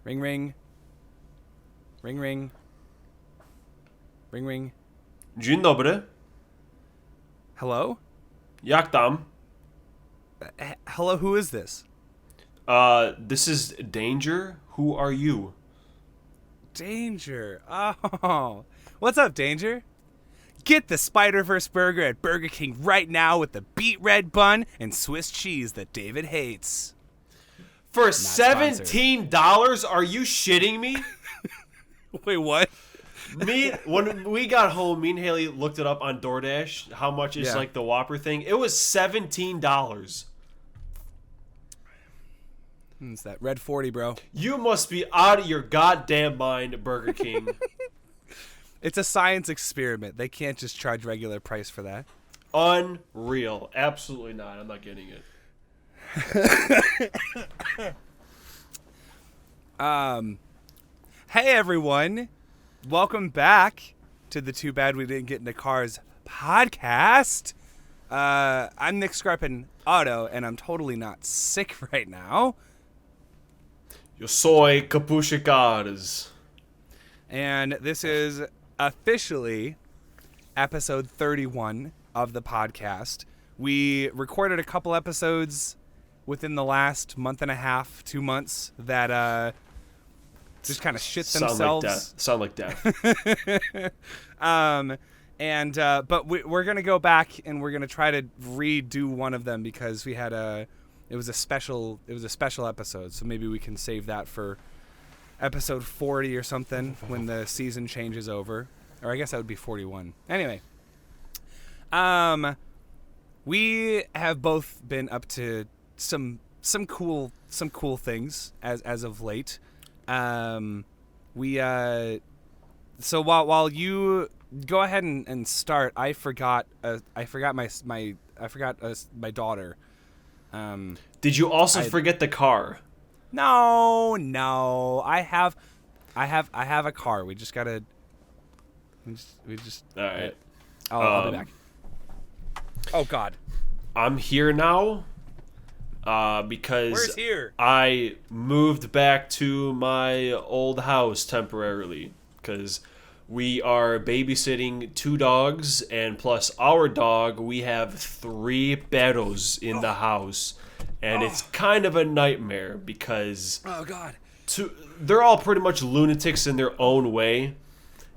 Ring ring. Ring ring. Ring ring. Dzień dobry. Hello? Jak tam? Hello, who is this? This is Danger. Who are you? Danger. Oh. What's up, Danger? Get the Spider-Verse burger at Burger King right now with the beet red bun and Swiss cheese that David hates. For $17? Are you shitting me? Wait, what? When we got home, me and Haley looked it up on DoorDash, how much is like the Whopper thing. It was $17. It's that red 40, bro. You must be out of your goddamn mind, Burger King. It's a science experiment. They can't just charge regular price for that. Unreal. Absolutely not. I'm not getting it. Hey, everyone. Welcome back to the Too Bad We Didn't Get Into Cars podcast. I'm Nick Scarpin Otto, and I'm totally not sick right now. Yo soy Capucha Cars. And this is officially episode 31 of the podcast. We recorded a couple episodes within the last month and a half, 2 months, that just kind of shit themselves. Sound like death. But we're gonna go back and we're gonna try to redo one of them because we had it was a special episode, so maybe we can save that for episode 40 or something when the season changes over, or I guess that would be 41. Anyway, we have both been up to some cool things as of late. So while you go ahead and start, I forgot my daughter. Did you also forget the car? No, I have a car. We just gotta. We just. All right. I'll be back. Oh God. I'm here now. Because Where's here? I moved back to my old house temporarily because we are babysitting 2 dogs, and plus our dog, we have 3 perros in the house, and it's kind of a nightmare because God, they're all pretty much lunatics in their own way,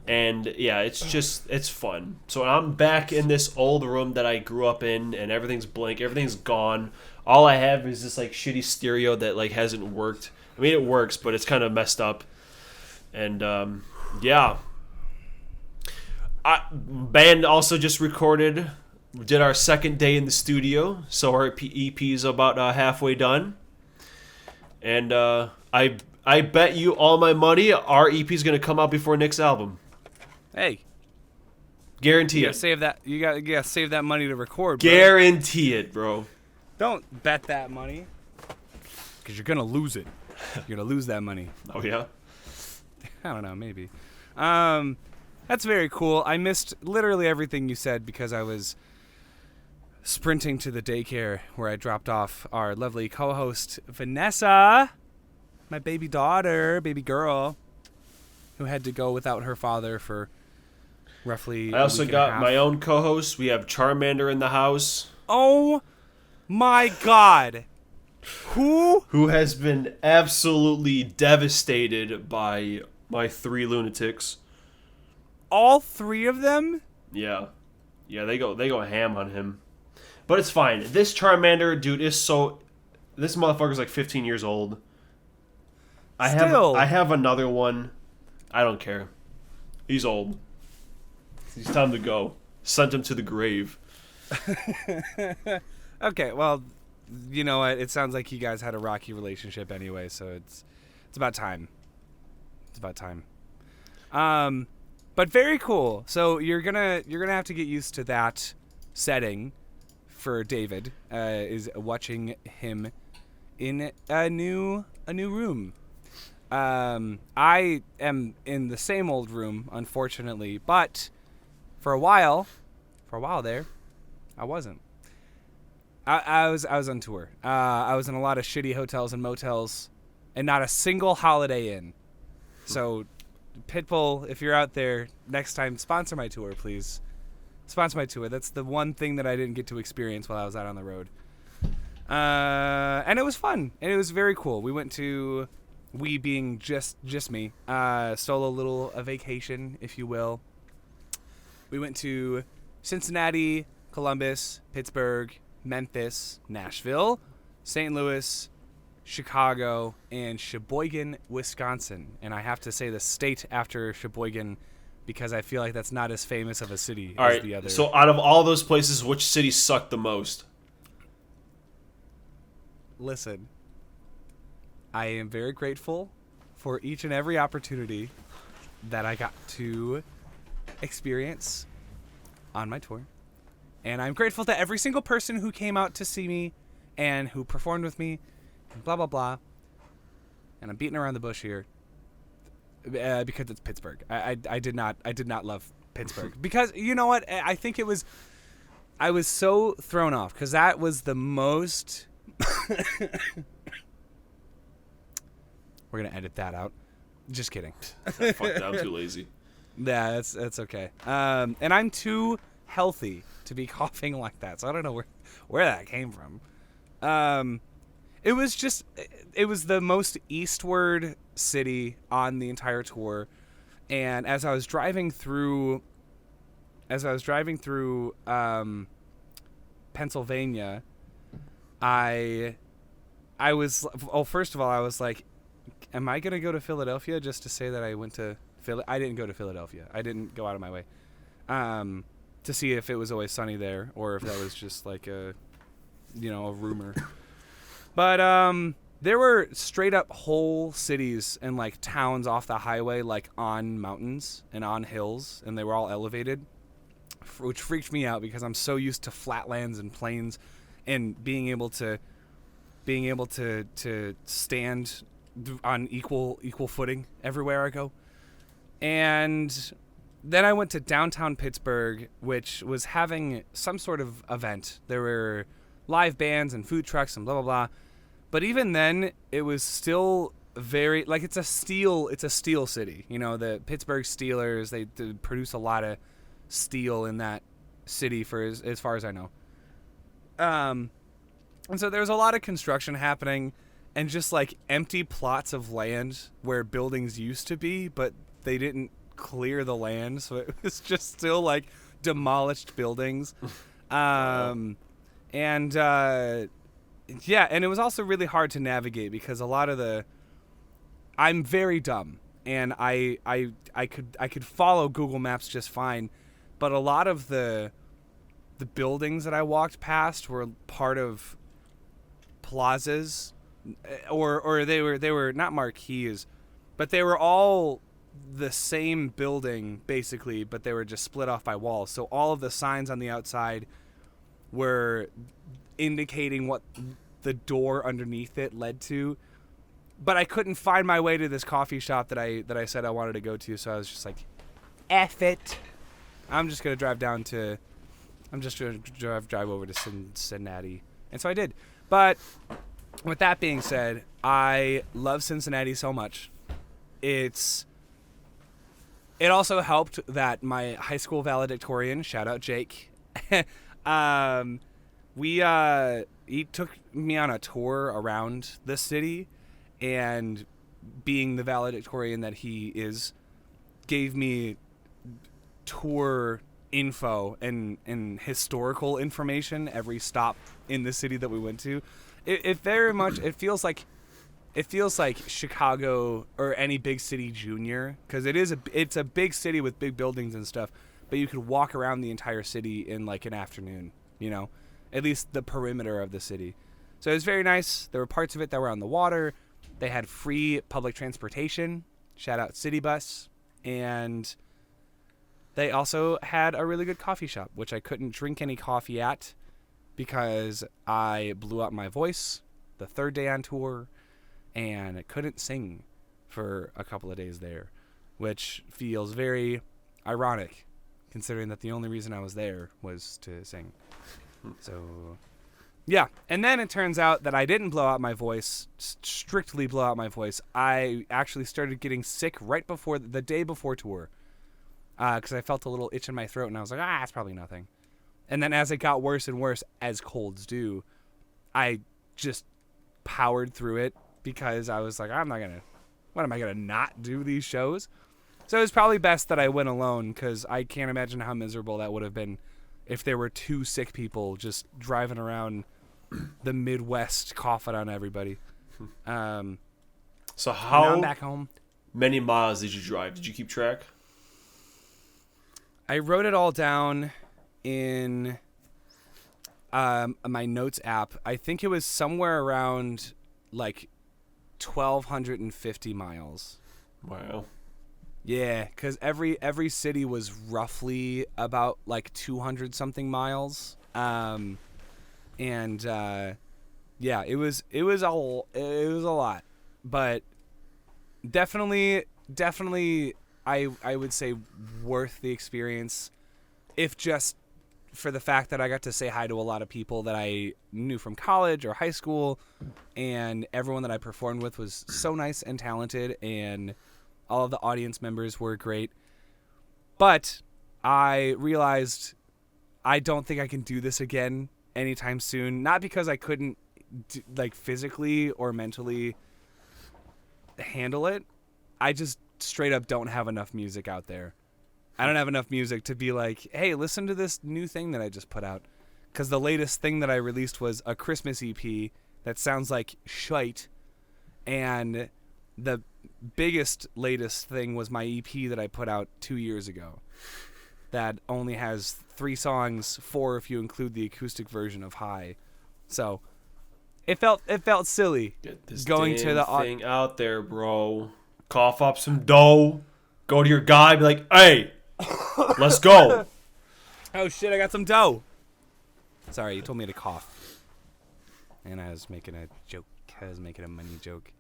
and yeah, it's fun. So I'm back in this old room that I grew up in, and everything's blank, everything's gone. All I have is this like shitty stereo that like hasn't worked. I mean, it works, but it's kind of messed up. And yeah, band also just recorded. We did our second day in the studio, so our EP is about halfway done. And I bet you all my money our EP is gonna come out before Nick's album. Hey, guarantee it. Save that. You gotta save that money to record. Bro. Guarantee it, bro. Don't bet that money, because you're gonna lose it. You're gonna lose that money. Oh yeah. I don't know, maybe. That's very cool. I missed literally everything you said because I was sprinting to the daycare where I dropped off our lovely co-host Vanessa, my baby girl, who had to go without her father for roughly. I also got my own co-host. We have Charmander in the house. Oh my God. Who has been absolutely devastated by my 3 lunatics. All 3 of them? Yeah, they go ham on him, but it's fine. This Charmander dude is this motherfucker's like 15 years old. I have another one. I don't care. He's old. It's time to go. Sent him to the grave. Okay, well, you know what? It sounds like you guys had a rocky relationship anyway, so it's about time. It's about time. But very cool. So you're gonna have to get used to that setting for David. Is watching him in a new room. I am in the same old room, unfortunately, but for a while there, I wasn't. I was on tour. I was in a lot of shitty hotels and motels and not a single Holiday Inn. So, Pitbull, if you're out there, next time, sponsor my tour, please. Sponsor my tour. That's the one thing that I didn't get to experience while I was out on the road. And it was fun. And it was very cool. We went to, we being just me, solo little a vacation, if you will. We went to Cincinnati, Columbus, Pittsburgh, Memphis, Nashville, St. Louis, Chicago, and Sheboygan, Wisconsin. And I have to say the state after Sheboygan because I feel like that's not as famous of a city as the other. So out of all those places, which city sucked the most? Listen, I am very grateful for each and every opportunity that I got to experience on my tour. And I'm grateful to every single person who came out to see me and who performed with me, and blah, blah, blah. And I'm beating around the bush here because it's Pittsburgh. I did not love Pittsburgh because you know what? I think I was so thrown off because that was the most. We're gonna edit that out. Just kidding. Fuck that, I'm too lazy. Yeah, that's okay. And I'm too healthy to be coughing like that, so I don't know where that came from. It was the most eastward city on the entire tour, and as I was driving through Pennsylvania, I was first of all I was like, am I gonna go to Philadelphia just to say that I went to Philly? I didn't go to Philadelphia. I didn't go out of my way to see if it was always sunny there or if that was just like a rumor. But there were straight up whole cities and like towns off the highway, like on mountains and on hills, and they were all elevated, which freaked me out because I'm so used to flatlands and plains and being able to stand on equal footing everywhere I go. And then I went to downtown Pittsburgh, which was having some sort of event. There were live bands and food trucks and blah blah blah. But even then, it was still very like it's a steel city. You know, the Pittsburgh Steelers, they produce a lot of steel in that city for as far as I know. And so there was a lot of construction happening and just like empty plots of land where buildings used to be, but they didn't clear the land, so it was just still like demolished buildings. And it was also really hard to navigate because a lot of I'm very dumb and I could follow Google Maps just fine, but a lot of the buildings that I walked past were part of plazas or they were not marquees, but they were all the same building basically, but they were just split off by walls. So all of the signs on the outside were indicating what the door underneath it led to, but I couldn't find my way to this coffee shop that I said I wanted to go to. So I was just like, F it. I'm just gonna drive over to Cincinnati, and so I did. But with that being said, I love Cincinnati so much. It also helped that my high school valedictorian, shout out Jake, he took me on a tour around the city, and being the valedictorian that he is, gave me tour info and historical information every stop in the city that we went to. It very much feels like Chicago or any big city junior, because it's a big city with big buildings and stuff, but you could walk around the entire city in like an afternoon, at least the perimeter of the city. So it was very nice. There were parts of it that were on the water. They had free public transportation, shout out City Bus, and they also had a really good coffee shop, which I couldn't drink any coffee at because I blew out my voice the third day on tour and I couldn't sing for a couple of days there, which feels very ironic considering that the only reason I was there was to sing. So Yeah, and then it turns out that I didn't blow out my voice, strictly blow out my voice. I actually started getting sick right before the day before tour, because I felt a little itch in my throat, and I was like, it's probably nothing. And then as it got worse and worse, as colds do, I just powered through it because I was like, what am I gonna not do these shows? So it was probably best that I went alone, because I can't imagine how miserable that would have been if there were two sick people just driving around the Midwest coughing on everybody. So Now I'm back home. many miles did you drive? Did you keep track? I wrote it all down in my notes app. I think it was somewhere around like 1,250 miles. Wow. Yeah, because every city was roughly about like 200 something miles. Yeah, it was a lot, but definitely I would say worth the experience, if just for the fact that I got to say hi to a lot of people that I knew from college or high school, and everyone that I performed with was so nice and talented, and all of the audience members were great. But I realized I don't think I can do this again anytime soon. Not because I couldn't physically or mentally handle it. I just straight up don't have enough music out there. I don't have enough music to be like, hey, listen to this new thing that I just put out. Because the latest thing that I released was a Christmas EP that sounds like shite. And the latest thing was my EP that I put out 2 years ago. That only has 3 songs, 4 if you include the acoustic version of High. So it felt silly. Get this going damn to the thing out there, bro. Cough up some dough. Go to your guy, be like, hey, let's go. Oh shit, I got some dough. Sorry, you told me to cough. And I was making a joke. I was making a money joke.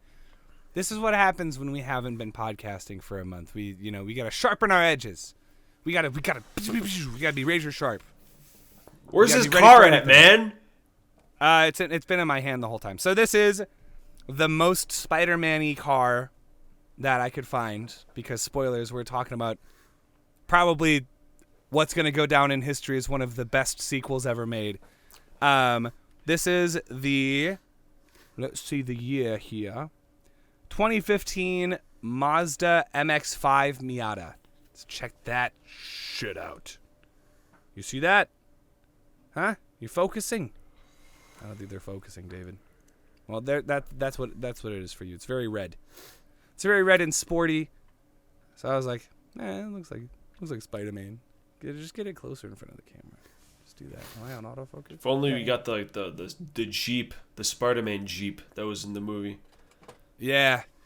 This is what happens when we haven't been podcasting for a month. We gotta sharpen our edges. We gotta be razor sharp. Where's this car at, man? It's been in my hand the whole time. So this is the most Spider-Man-y car that I could find, because spoilers, we're talking about probably what's gonna go down in history as one of the best sequels ever made. This is let's see the year here. 2015 Mazda MX-5 Miata. Let's check that shit out. You see that? Huh? You focusing? I don't think they're focusing, David. Well, that's what it is for you. It's very red. It's very red and sporty. So I was like, it looks like Spider-Man. Just get it closer in front of the camera. Just do that. Am I on autofocus? If only we got the Jeep, the Spider-Man Jeep that was in the movie. Yeah,